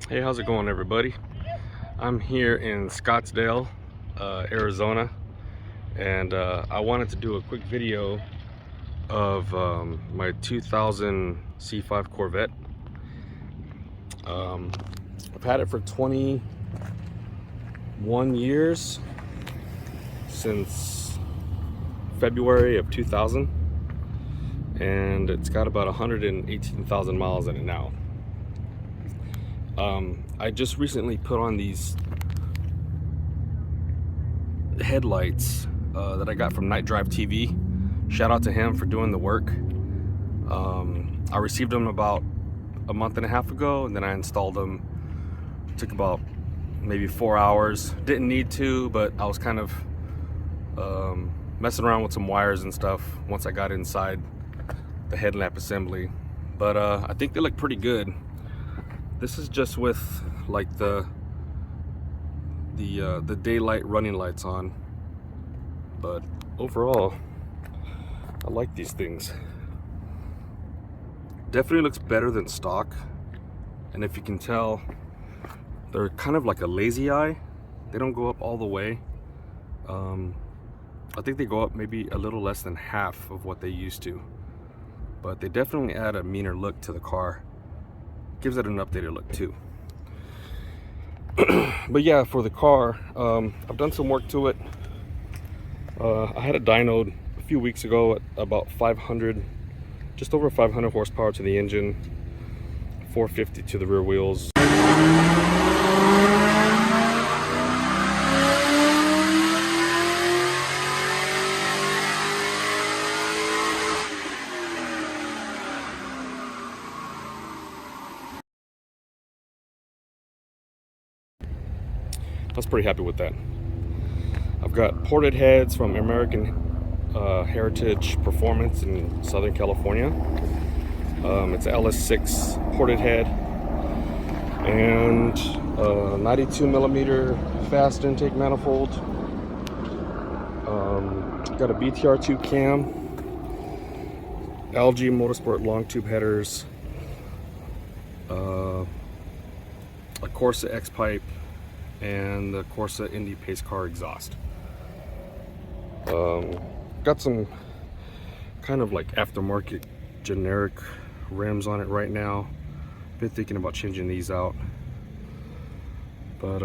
Hey, how's it going, everybody? I'm here in Scottsdale, Arizona, and I wanted to do a quick video of my 2000 C5 Corvette. I've had it for 21 years, since February of 2000, and it's got about 118,000 miles in it now. I just recently put on these headlights that I got from Night Drive TV. Shout out to him for doing the work. I received them about a month and a half ago, and then I installed them. Took about maybe 4 hours. Didn't need to, but I was kind of messing around with some wires and stuff once I got inside the headlamp assembly. But I think they look pretty good. This is just with like the daylight running lights on, but overall I like these things. Definitely looks better than stock, and if you can tell, they're kind of like a lazy eye. They don't go up all the way. I think they go up maybe a little less than half of what they used to, but they definitely add a meaner look to the car. Gives it an updated look too. But yeah, for the car, I've done some work to it. I had it dynoed a few weeks ago at about 500, just over 500 horsepower to the engine, 450 to the rear wheels. I was pretty happy with that. I've got ported heads from American Heritage Performance in Southern California. It's LS6 ported head, and 92 millimeter fast intake manifold. Got a BTR2 cam, LG Motorsport long tube headers, a Corsa X Pipe, and the Corsa Indy pace car exhaust. Got some kind of like aftermarket generic rims on it right now. Been thinking about changing these out, but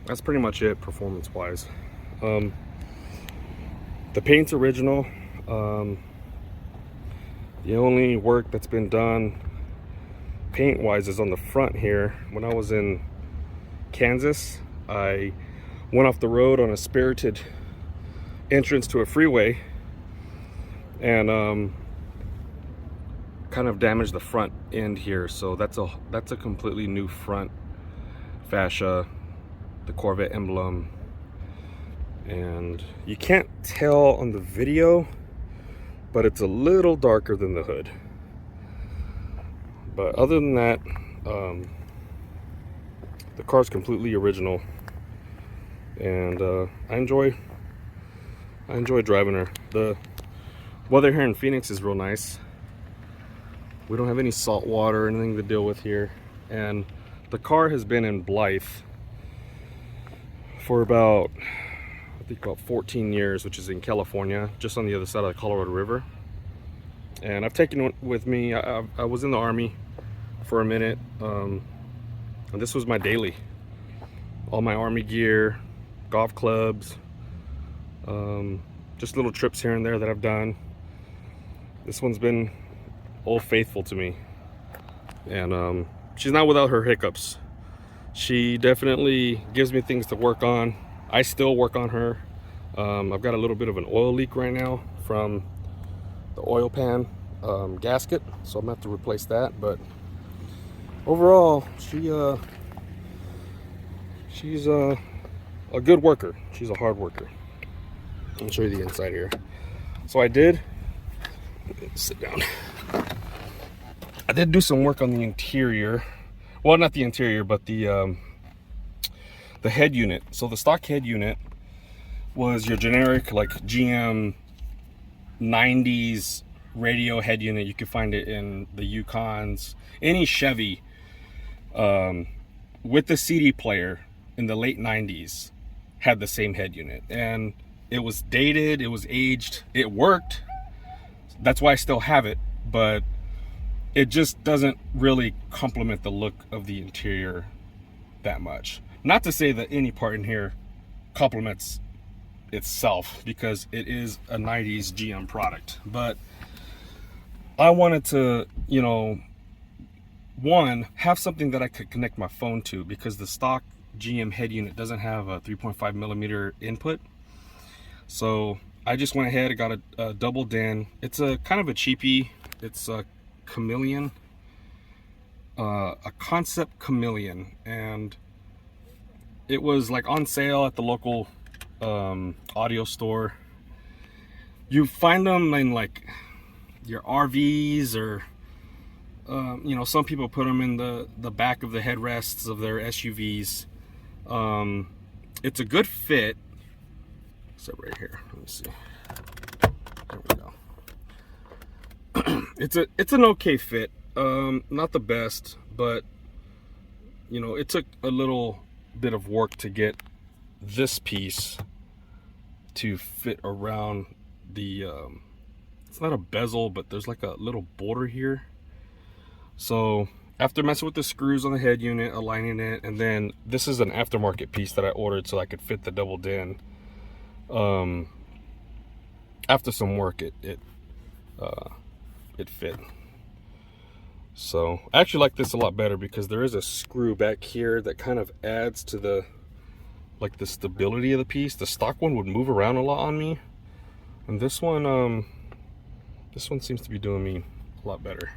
that's pretty much it performance wise. The paint's original. The only work that's been done paint wise is on the front here. When I was in Kansas, I went off the road on a spirited entrance to a freeway and kind of damaged the front end here, so that's a completely new front fascia, the Corvette emblem, and you can't tell on the video, but it's a little darker than the hood. But other than that, the car's completely original, and I enjoy driving her. The weather here in Phoenix is real nice. We don't have any salt water or anything to deal with here, and the car has been in Blythe for about, I think, about 14 years, which is in California, just on the other side of the Colorado River. And I've taken it with me. I was in the Army for a minute, and this was my daily. All my Army gear, golf clubs, just little trips here and there that I've done. This one's been old faithful to me, and she's not without her hiccups. She definitely gives me things to work on. I still work on her. I've got a little bit of an oil leak right now from the oil pan gasket, so I'm gonna have to replace that. But overall, she's a good worker. She's a hard worker. I'll show you the inside here. So I did sit down. I did do some work on the interior. Well, not the interior, but the head unit. So the stock head unit was your generic like GM 90s radio head unit. You could find it in the Yukons, any Chevy with the CD player in the late 90s had the same head unit, and it was dated, it was aged, it worked. That's why I still have it, but it just doesn't really complement the look of the interior that much. Not to say that any part in here complements itself, because it is a 90s GM product, but I wanted to, you know, one, have something that I could connect my phone to, because the stock GM head unit doesn't have a 3.5 millimeter input. So I just went ahead and got a double din. It's a kind of a cheapie. It's a Chameleon, a Concept Chameleon, and it was like on sale at the local audio store. You find them in like your RVs, or you know, some people put them in the back of the headrests of their SUVs. It's a good fit. Except right here. Let me see. There we go. It's an okay fit. Not the best, but you know, it took a little bit of work to get this piece to fit around the it's not a bezel, but there's like a little border here. So after messing with the screws on the head unit, aligning it, and then this is an aftermarket piece that I ordered so I could fit the double din. After some work, it fit. So I actually like this a lot better, because there is a screw back here that kind of adds to the stability of the piece. The stock one would move around a lot on me, and this one seems to be doing me a lot better.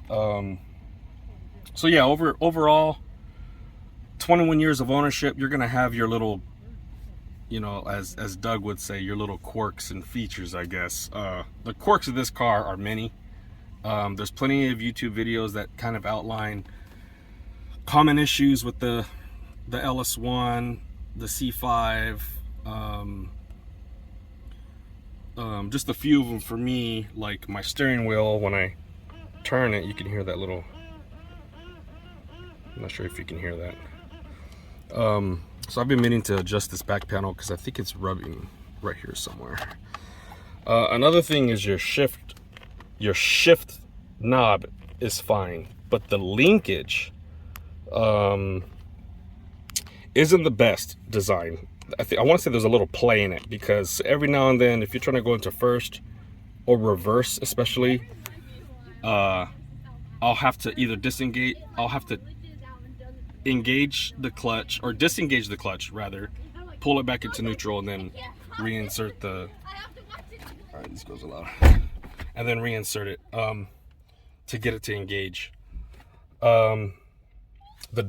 So yeah, overall 21 years of ownership, you're gonna have your little, you know, as Doug would say, your little quirks and features, I guess. The quirks of this car are many. There's plenty of YouTube videos that kind of outline common issues with the LS1, the C5, just a few of them for me, like my steering wheel. When I turn it, you can hear that little, I'm not sure if you can hear that. So I've been meaning to adjust this back panel, because I think it's rubbing right here somewhere. Another thing is your shift knob is fine, but the linkage isn't the best design. I want to say there's a little play in it, because every now and then, if you're trying to go into first or reverse especially, I'll have to either disengage, I'll have to engage the clutch, or disengage the clutch rather, pull it back into neutral, and then reinsert the, all right, this goes a lot, and then reinsert it to get it to engage. The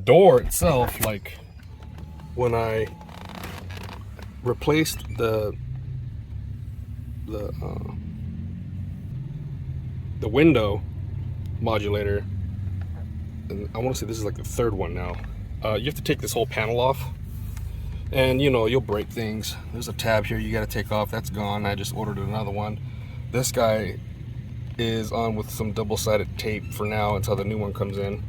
door itself, like when I replaced the window modulator, and I want to say this is like the third one now, you have to take this whole panel off, and you know, you'll break things. There's a tab here you got to take off, that's gone. I just ordered another one. This guy is on with some double-sided tape for now until the new one comes in.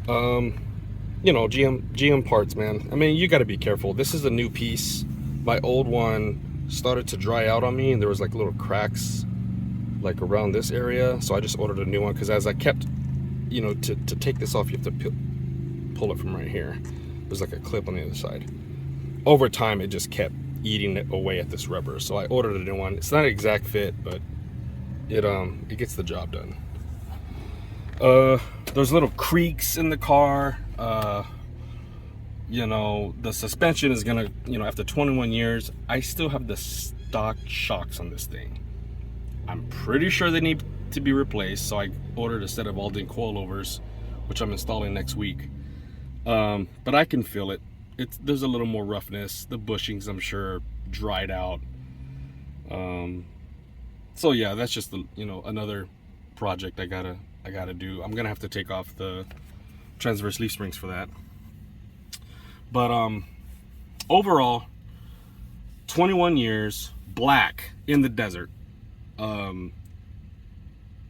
You know, GM parts, man. I mean, you got to be careful. This is a new piece. My old one started to dry out on me, and there was like little cracks like around this area, so I just ordered a new one, because as I kept, you know, to take this off, you have to pull it from right here. There's like a clip on the other side. Over time, it just kept eating it away at this rubber, so I ordered a new one. It's not an exact fit, but it gets the job done. There's little creaks in the car. You know, the suspension is gonna, you know, after 21 years, I still have the stock shocks on this thing. I'm pretty sure they need to be replaced, so I ordered a set of Alden coilovers, which I'm installing next week. But I can feel it. There's a little more roughness. The bushings, I'm sure, dried out. So yeah, that's just another project I gotta do. I'm gonna have to take off the transverse leaf springs for that. But overall, 21 years, black in the desert.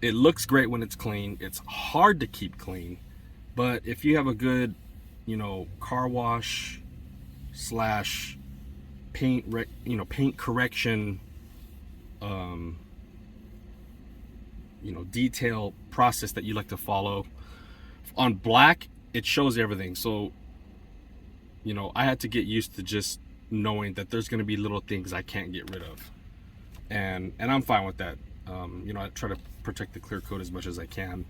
It looks great when it's clean. It's hard to keep clean. But if you have a good, you know, car wash slash paint paint correction, you know, detail process that you like to follow, on black it shows everything. So, you know, I had to get used to just knowing that there's going to be little things I can't get rid of, and I'm fine with that. You know, I try to protect the clear coat as much as I can,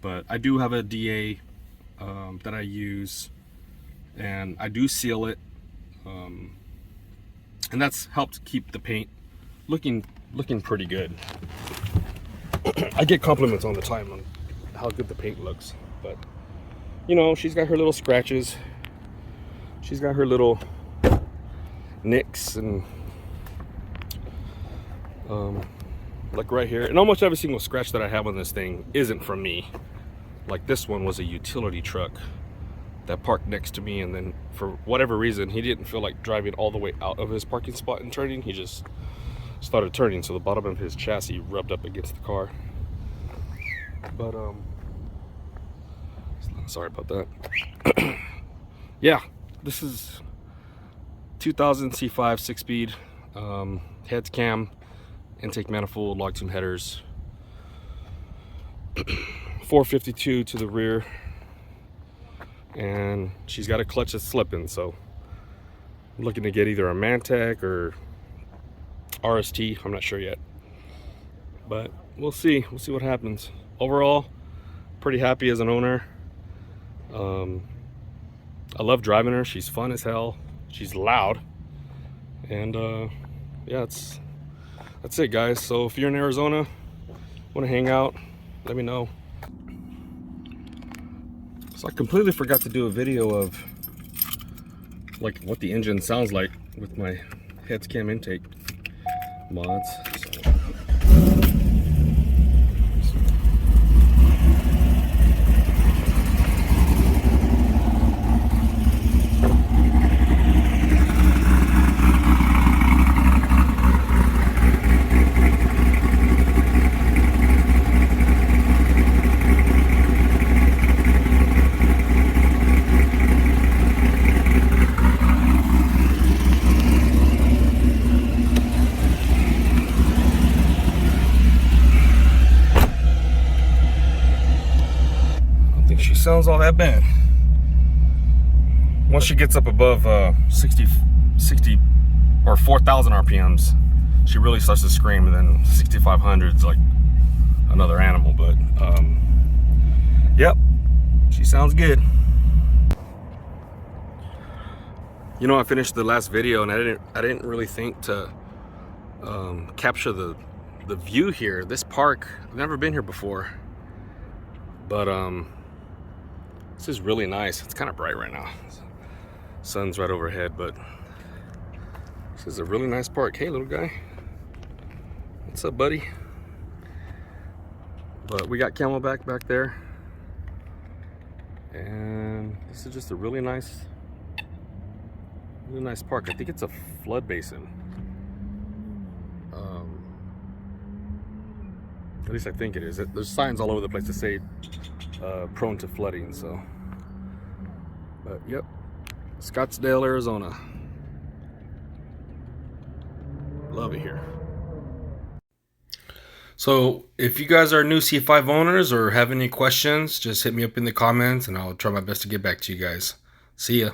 but I do have a DA that I use, and I do seal it, and that's helped keep the paint looking pretty good. I get compliments all the time on how good the paint looks, but you know, she's got her little scratches, she's got her little nicks, and like right here, and almost every single scratch that I have on this thing isn't from me. Like this one was a utility truck that parked next to me, and then for whatever reason he didn't feel like driving all the way out of his parking spot and turning. He just started turning, so the bottom of his chassis rubbed up against the car. But sorry about that. Yeah, this is 2000 C5 6-speed, heads cam, intake manifold, log tune headers, 452 to the rear, and she's got a clutch that's slipping, so I'm looking to get either a Mantec or RST. I'm not sure yet, but we'll see what happens. Overall, pretty happy as an owner. I love driving her. She's fun as hell, she's loud, and yeah, that's it, guys. So if you're in Arizona, want to hang out, let me know. So I completely forgot to do a video of like what the engine sounds like with my heads cam intake mods. So. Sounds all that bad. Once she gets up above 60 or 4,000 RPMs, she really starts to scream, and then 6,500 is like another animal. But yep, she sounds good. You know, I finished the last video, and I didn't really think to capture the view here. This park, I've never been here before, but this is really nice. It's kind of bright right now. Sun's right overhead, but this is a really nice park. Hey, little guy. What's up, buddy? But we got Camelback back there. And this is just a really nice park. I think it's a flood basin. At least I think it is. There's signs all over the place that say prone to flooding, so. But yep, Scottsdale, Arizona. Love it here. So if you guys are new C5 owners or have any questions, just hit me up in the comments and I'll try my best to get back to you guys. See ya.